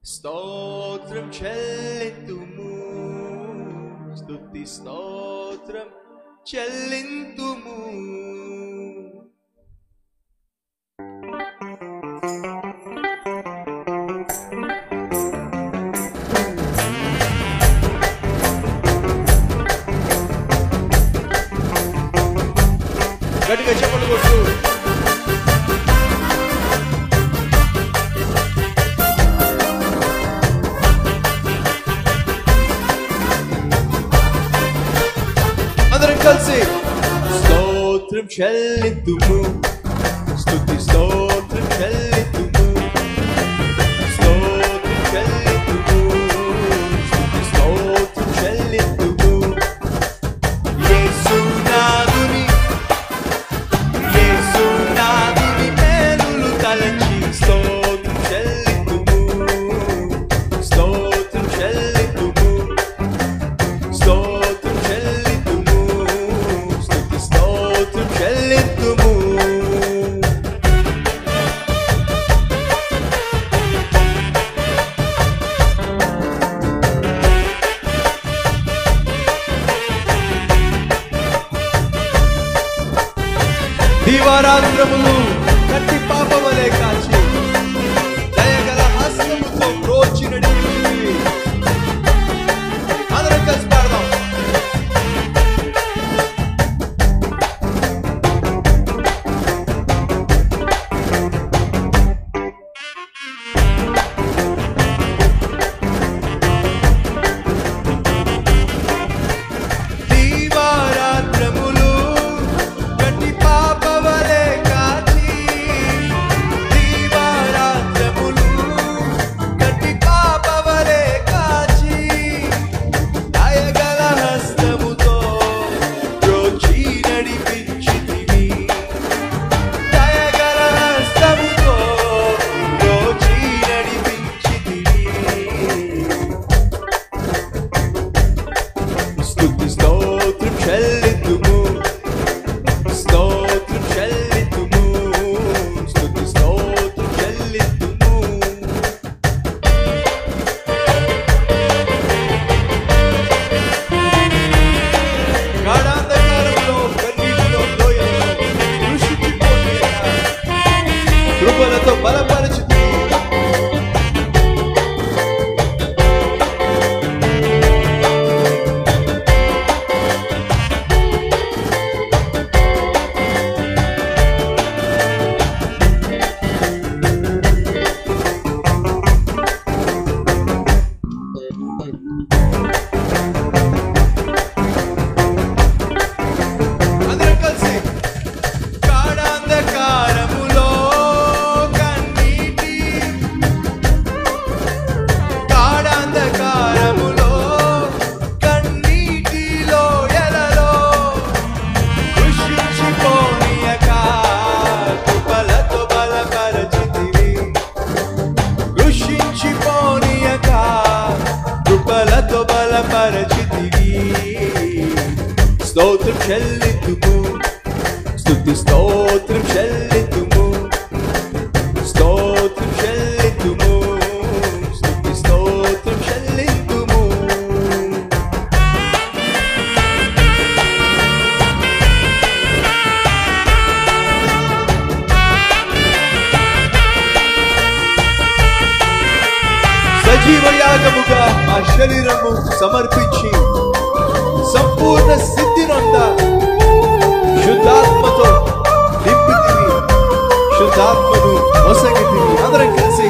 స్తోత్రం చెల్లింతుము, స్తుతి స్తోత్రం చెల్లింతుము. గట్టిగా చెప్పండి కొట్టు. అందరం కలిసి స్తోత్రం చెల్లింతుము, స్తుతి స్తోత్రం చెల్లింతుము, స్తోత్రం చెల్లింతుము, స్తుతి స్తోత్రం చెల్లింతుము. యేసునాథుని మేలులు తలచి స్తోత్రం చెల్లింతుము, స్తోత్రం చెల్లింతుము, స్తోత్రం చెల్లింతుము, స్తుతి స్తోత్రం చెల్లింతుము. దివారాత్రములు కట్టి పాపవలే కాచి దయగల హస్తముతో ప్రోచి నడిపి అందరం కలిసి పాడదాం. దివారాత్రములు కట్టి పాపవలే కాచి, దివారాత్రములు కట్టి పాపవలే కాచి దయగల హస్తముతో ప్రోచి నడిపించితివి, దయగల హస్తముతో ప్రోచి నడిపించితివి. స్తుతి స్తోత్రం చెల్లింతుము, స్తోత్రం చెల్లింతుము, స్తుతి స్తోత్రం చెల్లింతుము. గాఢాంధకారంలో కన్నీటిలో లోయలో కృషించిపోయిన కృపలతో బలపరచుతూ అందరం కలిసి గాఢాంధకారములో కన్నీటి, గాఢాంధకారములో కన్నీటిలో ఎలలో కృషించిపోనీయక కృపలతో బలపరచితివి, కృషించిపోనీయక కృపలతో బలపరచితివి. స్తోత్రం చెల్లింతుము, స్తుతి స్తోత్రం చెల్లింతుము, స్తోత్రం చెల్లింతుము, స్తుతి స్తోత్రం చెల్లింతుము. సజీవ యాగముగా మా శరీరము సమర్పించి సంపూర్ణ సిద్ధి నొంద శుద్ధాత్మతో నింపితివి, శుద్ధాత్మను మొసగితివి. అందరం కలిసి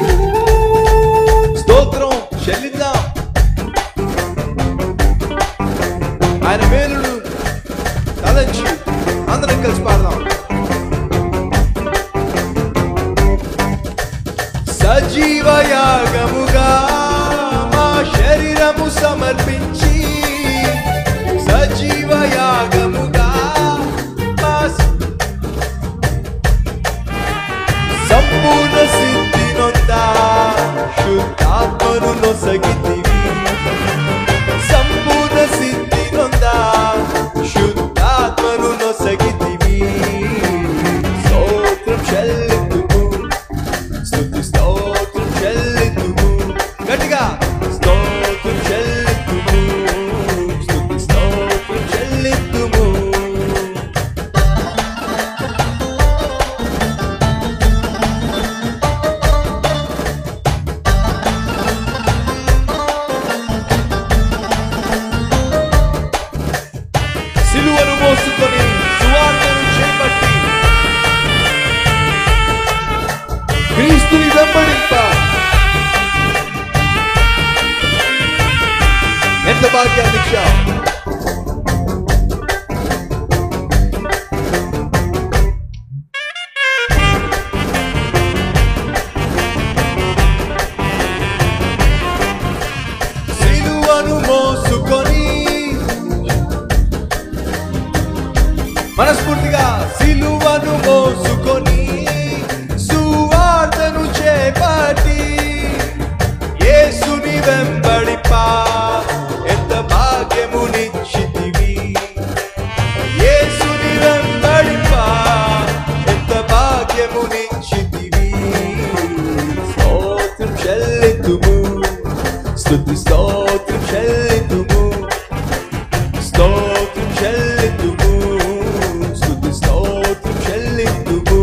స్తోత్రం చెల్లిద్దాం. ఆయన మేలును తలంచి అందరం కలిసి పాడదాం. సజీవ యాగముగా మా శరీరము సమర్పించి, సజీవ యాగముగా మా సంపూర్ణ సిద్ధి నొంద శుద్ధాత్మను నొసగితివి, చెల్లితుము స్తుతి స్తోత్రం చెల్లితుము స్తోత్రం చెల్లితుము స్తుతి స్తోత్రం చెల్లితుము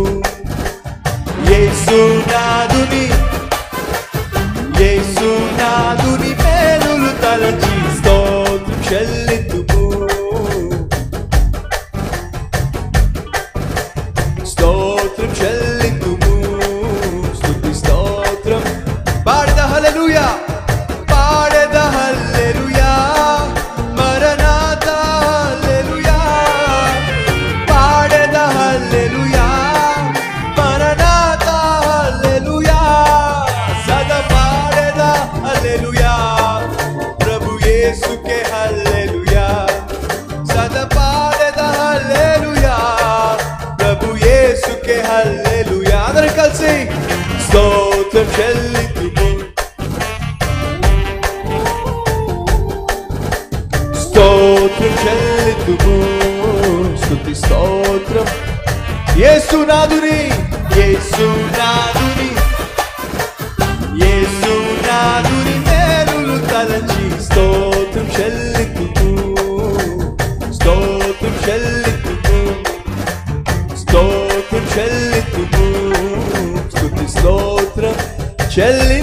యేసునాథుని మేలులు తలచి స్తోత్రం చెల్లితుము స్తోత్రం చెల్లితుము స్తుతి స్తోత్రం పాడద హల్లెలూయా పాడద హల్లెలూయా మరణాతా హల్లెలూయా పాడద హల్లెలూయా మరణాతా హల్లెలూయా సదా పాడద హల్లెలూయా ప్రభు యేసుకే హల్లెలూయా సదా పాడద హల్లెలూయా ప్రభు యేసుకే హల్లెలూయా అందరూ కలిసి స్తోత్రం చెల్లితుము స్తోత్రం చెల్లితుము స్తుతి స్తోత్రం యేసునాథుని మేలులు తలచి స్తోత్రం చెల్లితుము స్తోత్రం చెల్లితుము స్తోత్రం చెల్లితుము స్తుతి స్తోత్రం చెల్లి